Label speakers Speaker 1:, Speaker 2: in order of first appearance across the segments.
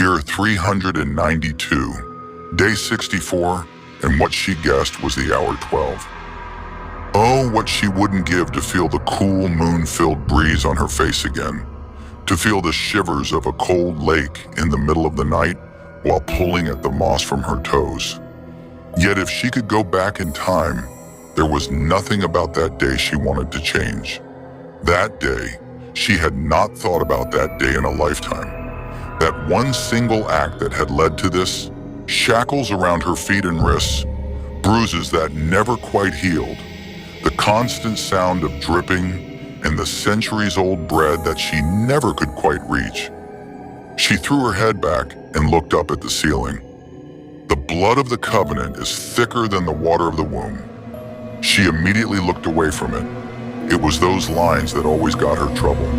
Speaker 1: Year 392, day 64, and what she guessed was the hour 12. Oh, what she wouldn't give to feel the cool moon-filled breeze on her face again, to feel the shivers of a cold lake in the middle of the night while pulling at the moss from her toes. Yet if she could go back in time, there was nothing about that day she wanted to change. That day, she had not thought about that day in a lifetime. That one single act that had led to this, shackles around her feet and wrists, bruises that never quite healed, the constant sound of dripping, and the centuries-old bread that she never could quite reach. She threw her head back and looked up at the ceiling. The blood of the covenant is thicker than the water of the womb. She immediately looked away from it. It was those lines that always got her trouble.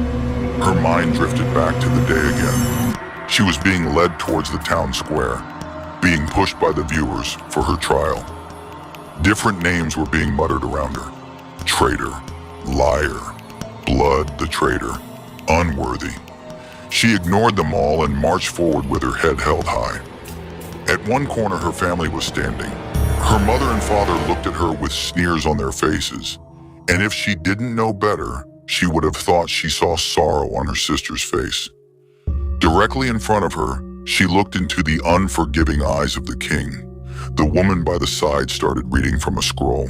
Speaker 1: Her mind drifted back to the day again. She was being led towards the town square, being pushed by the viewers for her trial. Different names were being muttered around her. Traitor, liar, blood the traitor, unworthy. She ignored them all and marched forward with her head held high. At one corner, her family was standing. Her mother and father looked at her with sneers on their faces, and if she didn't know better, she would have thought she saw sorrow on her sister's face. Directly in front of her, she looked into the unforgiving eyes of the king. The woman by the side started reading from a scroll.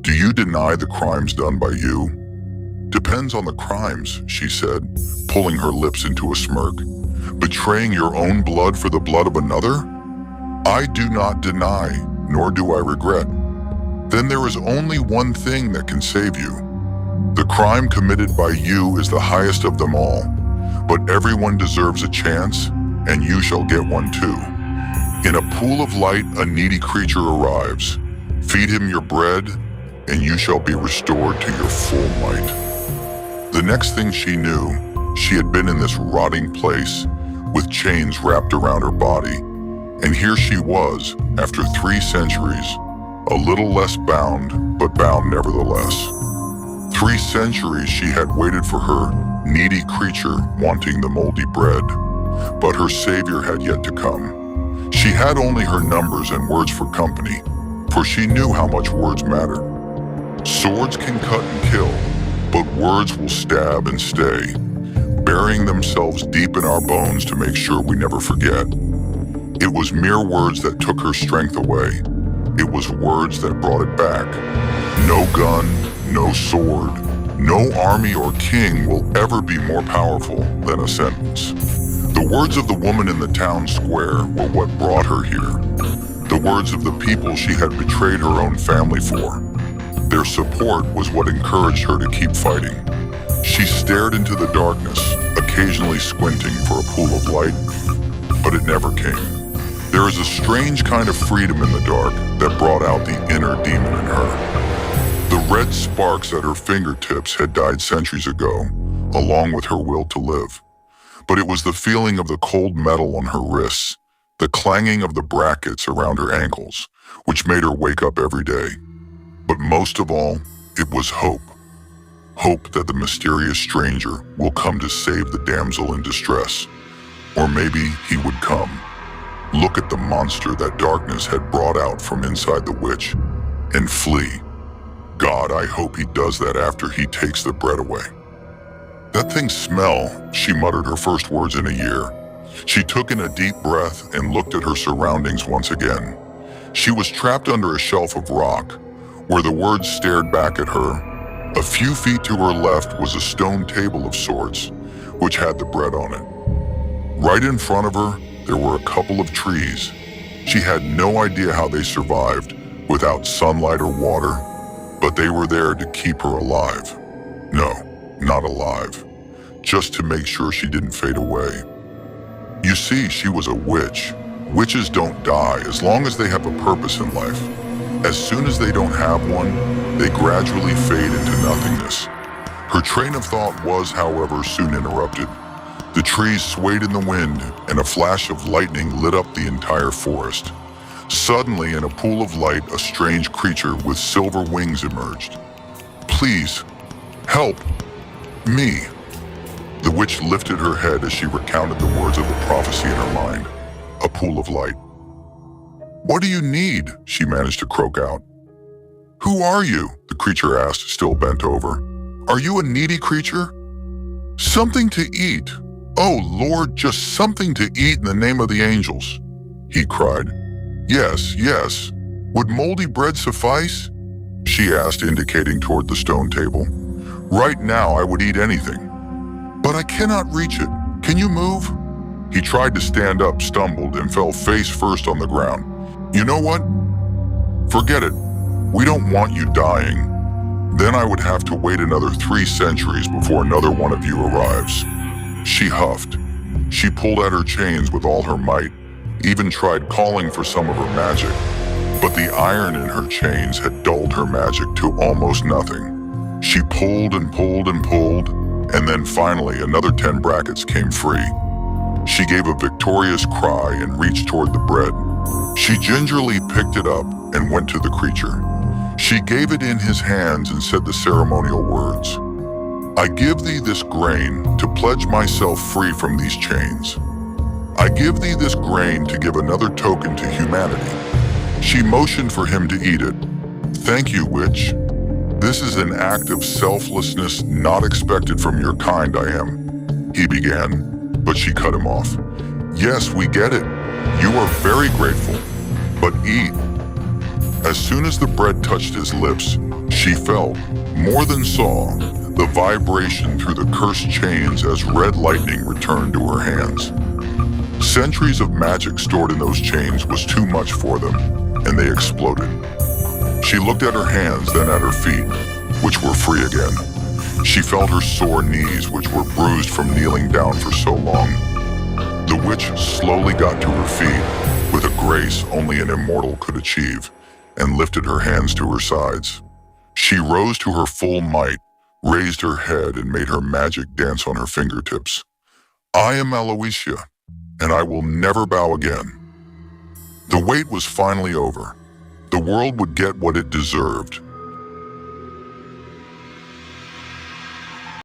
Speaker 1: Do you deny the crimes done by you? Depends on the crimes, she said, pulling her lips into a smirk. Betraying your own blood for the blood of another? I do not deny, nor do I regret. Then there is only one thing that can save you. The crime committed by you is the highest of them all, but everyone deserves a chance, and you shall get one too. In a pool of light, a needy creature arrives. Feed him your bread, and you shall be restored to your full might. The next thing she knew, she had been in this rotting place with chains wrapped around her body. And here she was, after 3 centuries, a little less bound, but bound nevertheless. 3 centuries she had waited for her needy creature wanting the moldy bread, but her savior had yet to come. She had only her numbers and words for company, for she knew how much words mattered. Swords can cut and kill, but words will stab and stay, burying themselves deep in our bones to make sure we never forget. It was mere words that took her strength away. It was words that brought it back. No gun, no sword, no army or king will ever be more powerful than a sentence. The words of the woman in the town square were what brought her here. The words of the people she had betrayed her own family for. Their support was what encouraged her to keep fighting. She stared into the darkness, occasionally squinting for a pool of light, but it never came. There is a strange kind of freedom in the dark that brought out the inner demon in her. The red sparks at her fingertips had died centuries ago, along with her will to live. But it was the feeling of the cold metal on her wrists, the clanging of the brackets around her ankles, which made her wake up every day. But most of all, it was hope. Hope that the mysterious stranger will come to save the damsel in distress. Or maybe he would come. Look at the monster that darkness had brought out from inside the witch, and flee. God, I hope he does that after he takes the bread away. That thing smell, she muttered her first words in a year. She took in a deep breath and looked at her surroundings once again. She was trapped under a shelf of rock, where the words stared back at her. A few feet to her left was a stone table of sorts, which had the bread on it. Right in front of her, there were a couple of trees. She had no idea how they survived without sunlight or water, but they were there to keep her alive. No, not alive, just to make sure she didn't fade away. You see, she was a witch. Witches don't die as long as they have a purpose in life. As soon as they don't have one, they gradually fade into nothingness. Her train of thought was, however, soon interrupted. The trees swayed in the wind, and a flash of lightning lit up the entire forest. Suddenly, in a pool of light, a strange creature with silver wings emerged. Please, help me. The witch lifted her head as she recounted the words of the prophecy in her mind. A pool of light. "What do you need?" she managed to croak out. "Who are you?" the creature asked, still bent over. "Are you a needy creature?" "Something to eat. Oh, Lord, just something to eat in the name of the angels," he cried. "Yes, yes. Would moldy bread suffice?" she asked, indicating toward the stone table. "Right now I would eat anything. But I cannot reach it. Can you move?" He tried to stand up, stumbled, and fell face first on the ground. "You know what? Forget it. We don't want you dying. Then I would have to wait another 3 centuries before another one of you arrives." She huffed. She pulled at her chains with all her might, even tried calling for some of her magic. But the iron in her chains had dulled her magic to almost nothing. She pulled and pulled and pulled, and then finally another 10 brackets came free. She gave a victorious cry and reached toward the bread. She gingerly picked it up and went to the creature. She gave it in his hands and said the ceremonial words. "I give thee this grain to pledge myself free from these chains. I give thee this grain to give another token to humanity." She motioned for him to eat it. "Thank you, witch. This is an act of selflessness not expected from your kind, I am," he began, but she cut him off. "Yes, we get it. You are very grateful, but eat." As soon as the bread touched his lips, she felt, more than saw, the vibration through the cursed chains as red lightning returned to her hands. Centuries of magic stored in those chains was too much for them, and they exploded. She looked at her hands, then at her feet, which were free again. She felt her sore knees, which were bruised from kneeling down for so long. The witch slowly got to her feet, with a grace only an immortal could achieve, and lifted her hands to her sides. She rose to her full might, raised her head, and made her magic dance on her fingertips. "I am Aloysia, and I will never bow again." The wait was finally over. The world would get what it deserved,